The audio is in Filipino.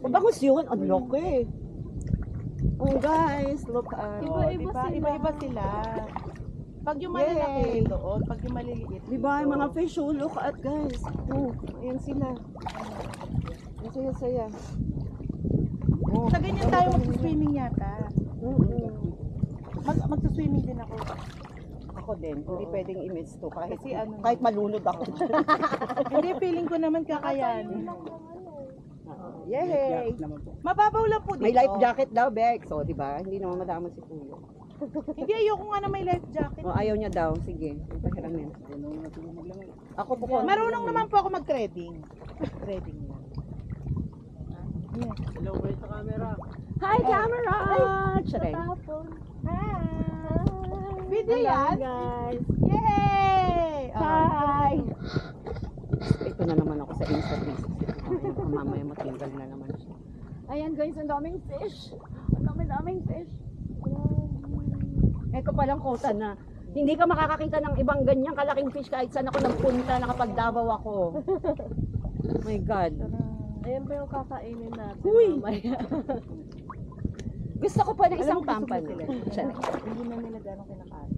Bangus yun. Ang laki. Oh guys, look at. Iba-iba sila. Pag yung malalaki doon, pag yung maliliit. Diba yung mga fish, oh, look at guys. Oh, ayan sila. Ang saya-saya. Oh, Sa ganyan tayo mag-swimming yata. Mag-swimming din ako. ako din, hindi pwedeng i-miss to kahit, Kasi ano, kahit malunod ako. Hindi, feeling ko naman kakayanin. Yay! Mababaw lang po dito. May life jacket daw, Bex. So, di ba? Hindi naman madama si Kuya. Hindi, ayoko nga na may life jacket. O, ayaw niya daw. Sige, pahiramin. Ako po ko. Marunong naman po ako mag-threading. Threading lang. Hello kayo sa camera. Hi, camera! Charing. Hi! Video yan? guys. Yay! Hi! Ito na naman ako sa Insta 360. Mamaya matinggal na naman siya. Ayan guys, ang daming fish. Ang daming fish. Ito palang kota na. Hindi ka makakakita ng ibang ganyang kalaking fish kahit saan ako nagpunta nakapagdabaw ako. Oh my God. Ayan ba yung kakainin natin? Uy! Mamaya. Gusto ko pa ng isang Alam mo, gusto pampan. ko sila. Charing. Hindi na nila gano'ng kinakain.